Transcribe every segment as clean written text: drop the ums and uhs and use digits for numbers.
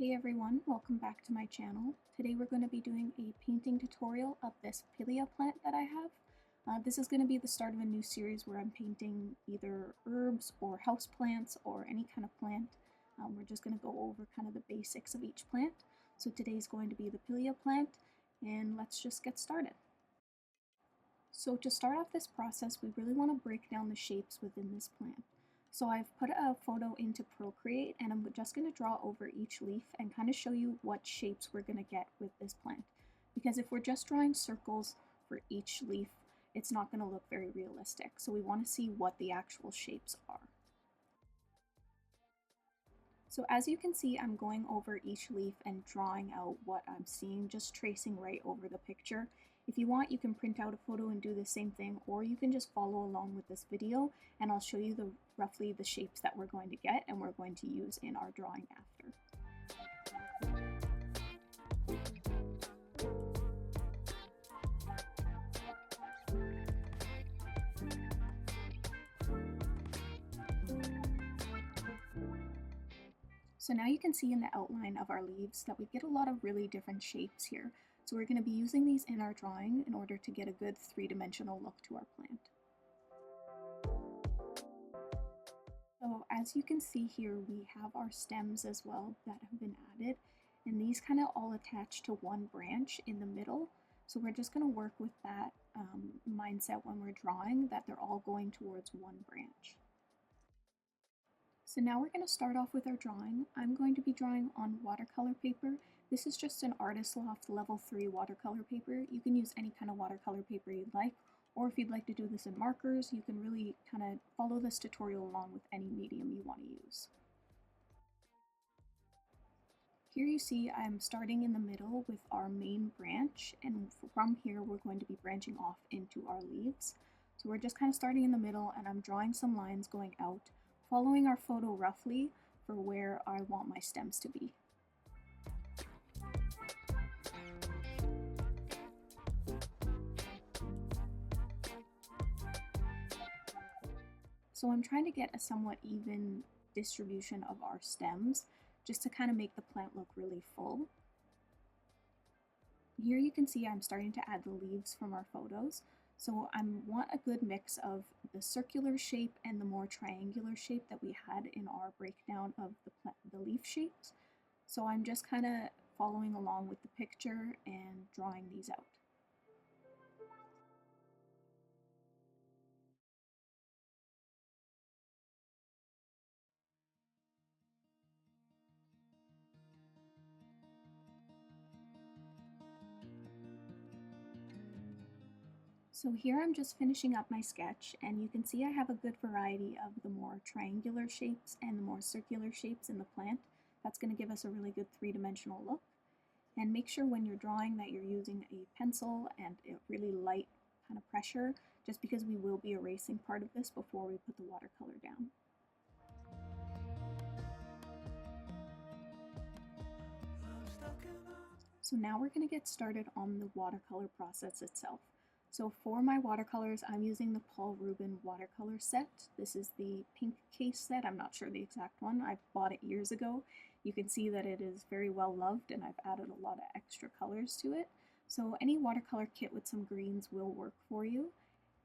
Hey everyone, welcome back to my channel. Today we're going to be doing a painting tutorial of this Pilea plant that I have. This is going to be the start of a new series where I'm painting either herbs or houseplants or any kind of plant. We're just going to go over kind of the basics of each plant. So today's going to be the Pilea plant, and let's just get started. So to start off this process, we really want to break down the shapes within this plant. So I've put a photo into Procreate, and I'm just going to draw over each leaf and kind of show you what shapes we're going to get with this plant. Because if we're just drawing circles for each leaf, it's not going to look very realistic. So we want to see what the actual shapes are. So as you can see, I'm going over each leaf and drawing out what I'm seeing, just tracing right over the picture. If you want, you can print out a photo and do the same thing, or you can just follow along with this video and I'll show you roughly the shapes that we're going to get and we're going to use in our drawing after. So now you can see in the outline of our leaves that we get a lot of really different shapes here. So we're going to be using these in our drawing in order to get a good three-dimensional look to our plant. So as you can see here, we have our stems as well that have been added, and these kind of all attach to one branch in the middle. So we're just going to work with that mindset when we're drawing, that they're all going towards one branch. So now we're going to start off with our drawing. I'm going to be drawing on watercolor paper. This is just an Artist Loft Level 3 watercolor paper. You can use any kind of watercolor paper you'd like, or if you'd like to do this in markers, you can really kind of follow this tutorial along with any medium you want to use. Here you see I'm starting in the middle with our main branch, and from here we're going to be branching off into our leaves. So we're just kind of starting in the middle, and I'm drawing some lines going out, following our photo roughly for where I want my stems to be. So I'm trying to get a somewhat even distribution of our stems just to kind of make the plant look really full. Here you can see I'm starting to add the leaves from our photos. So I want a good mix of the circular shape and the more triangular shape that we had in our breakdown of the leaf shapes. So I'm just kind of following along with the picture and drawing these out. So here I'm just finishing up my sketch, and you can see I have a good variety of the more triangular shapes and the more circular shapes in the plant. That's going to give us a really good three-dimensional look. And make sure when you're drawing that you're using a pencil and a really light kind of pressure, just because we will be erasing part of this before we put the watercolor down. So now we're going to get started on the watercolor process itself. So for my watercolors, I'm using the Paul Rubin watercolor set. This is the pink case set. I'm not sure the exact one. I bought it years ago. You can see that it is very well loved, and I've added a lot of extra colors to it. So any watercolor kit with some greens will work for you.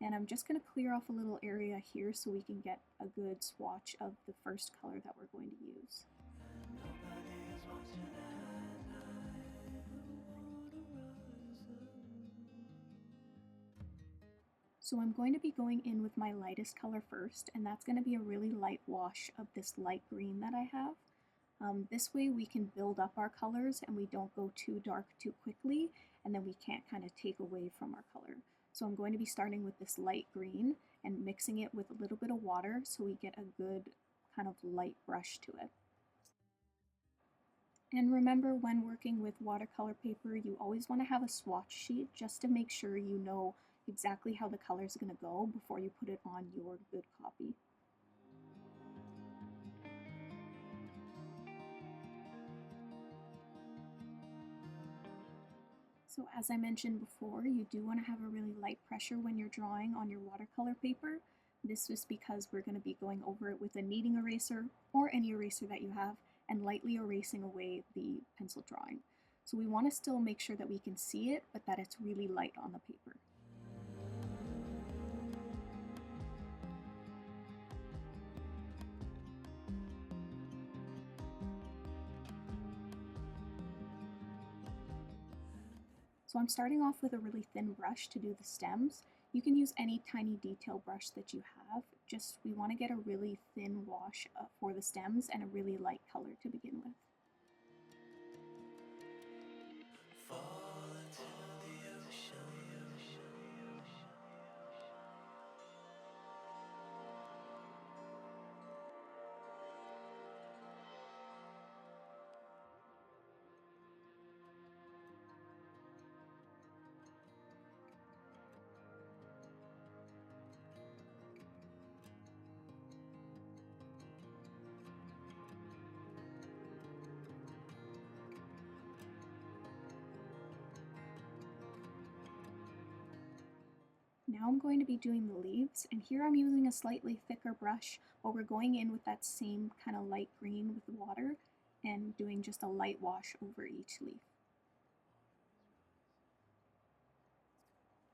And I'm just going to clear off a little area here so we can get a good swatch of the first color that we're going to use. So I'm going to be going in with my lightest color first, and that's going to be a really light wash of this light green that I have. This way we can build up our colors and we don't go too dark too quickly, and then we can't kind of take away from our color. So I'm going to be starting with this light green and mixing it with a little bit of water so we get a good kind of light brush to it. And remember, when working with watercolor paper, you always want to have a swatch sheet just to make sure you know exactly how the color is going to go before you put it on your good copy. So as I mentioned before, you do want to have a really light pressure when you're drawing on your watercolor paper. This is because we're going to be going over it with a kneading eraser or any eraser that you have, and lightly erasing away the pencil drawing. So we want to still make sure that we can see it, but that it's really light on the paper. So I'm starting off with a really thin brush to do the stems. You can use any tiny detail brush that you have, just we want to get a really thin wash for the stems and a really light color to begin with. Now I'm going to be doing the leaves, and here I'm using a slightly thicker brush, but we're going in with that same kind of light green with the water and doing just a light wash over each leaf.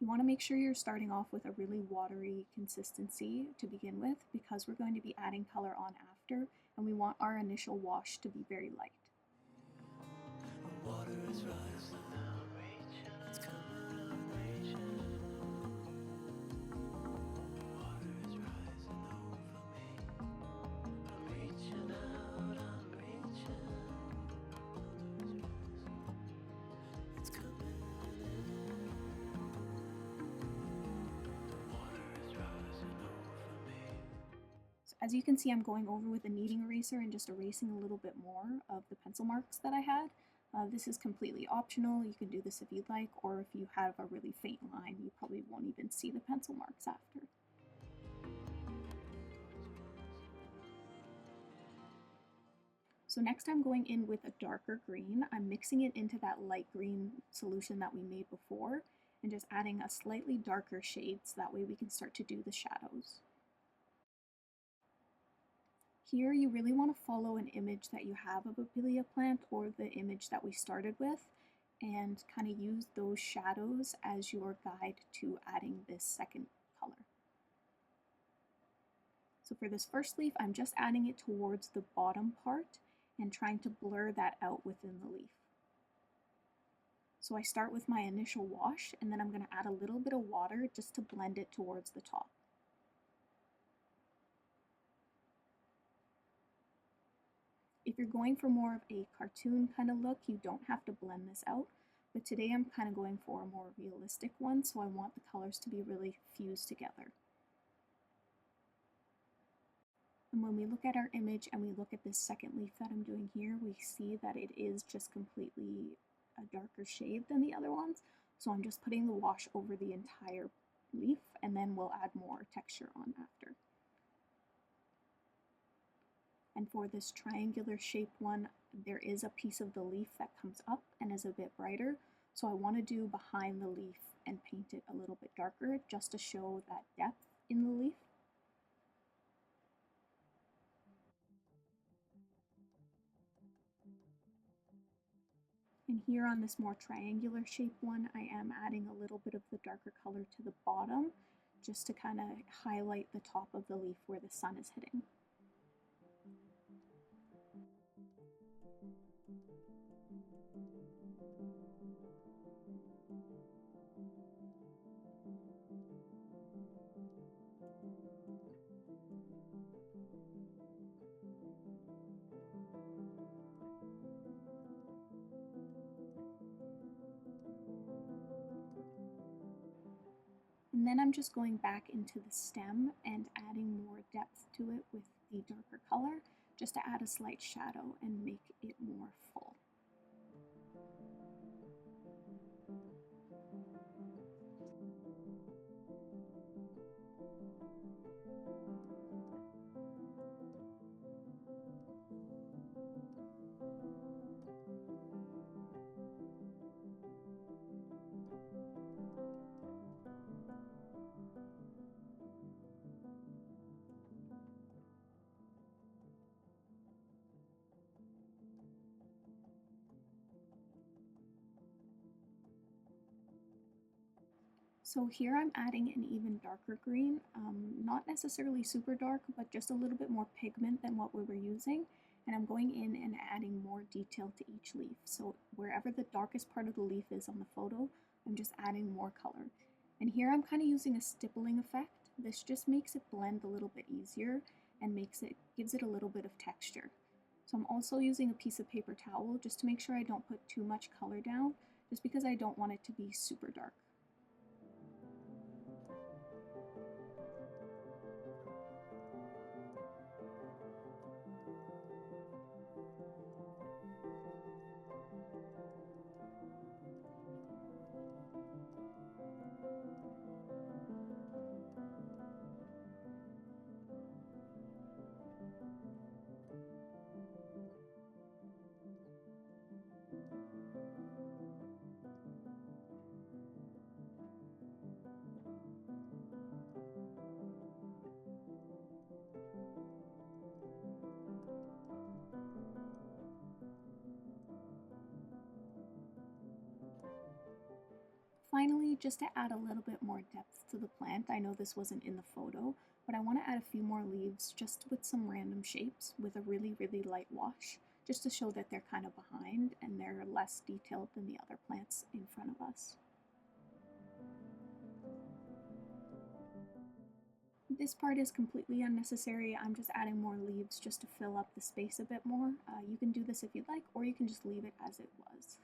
You want to make sure you're starting off with a really watery consistency to begin with, because we're going to be adding color on after, and we want our initial wash to be very light. Water is rising. As you can see, I'm going over with a kneading eraser and just erasing a little bit more of the pencil marks that I had. This is completely optional. You can do this if you'd like, or if you have a really faint line, you probably won't even see the pencil marks after. So next I'm going in with a darker green. I'm mixing it into that light green solution that we made before and just adding a slightly darker shade so that way we can start to do the shadows. Here you really want to follow an image that you have of a Pilea plant or the image that we started with and kind of use those shadows as your guide to adding this second color. So for this first leaf, I'm just adding it towards the bottom part and trying to blur that out within the leaf. So I start with my initial wash and then I'm going to add a little bit of water just to blend it towards the top. If you're going for more of a cartoon kind of look, you don't have to blend this out, but today I'm kind of going for a more realistic one, so I want the colors to be really fused together. And when we look at our image and we look at this second leaf that I'm doing here, we see that it is just completely a darker shade than the other ones, so I'm just putting the wash over the entire leaf, and then we'll add more texture on after. And for this triangular shape one, there is a piece of the leaf that comes up and is a bit brighter. So I want to do behind the leaf and paint it a little bit darker just to show that depth in the leaf. And here on this more triangular shape one, I am adding a little bit of the darker color to the bottom just to kind of highlight the top of the leaf where the sun is hitting. And then I'm just going back into the stem and adding more depth to it with the darker color, just to add a slight shadow and make it more full. So here I'm adding an even darker green, not necessarily super dark, but just a little bit more pigment than what we were using. And I'm going in and adding more detail to each leaf. So wherever the darkest part of the leaf is on the photo, I'm just adding more color. And here I'm kind of using a stippling effect. This just makes it blend a little bit easier and gives it a little bit of texture. So I'm also using a piece of paper towel just to make sure I don't put too much color down, just because I don't want it to be super dark. Finally, just to add a little bit more depth to the plant, I know this wasn't in the photo, but I want to add a few more leaves just with some random shapes with a really, really light wash, just to show that they're kind of behind and they're less detailed than the other plants in front of us. This part is completely unnecessary. I'm just adding more leaves just to fill up the space a bit more. You can do this if you'd like, or you can just leave it as it was.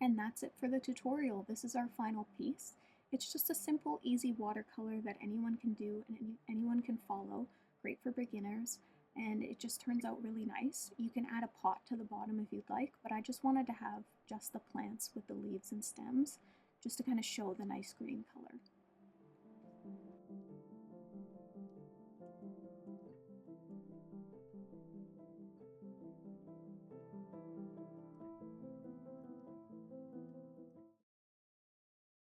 And that's it for the tutorial. This is our final piece. It's just a simple, easy watercolor that anyone can do and anyone can follow. Great for beginners, and it just turns out really nice. You can add a pot to the bottom if you'd like, but I just wanted to have just the plants with the leaves and stems just to kind of show the nice green color.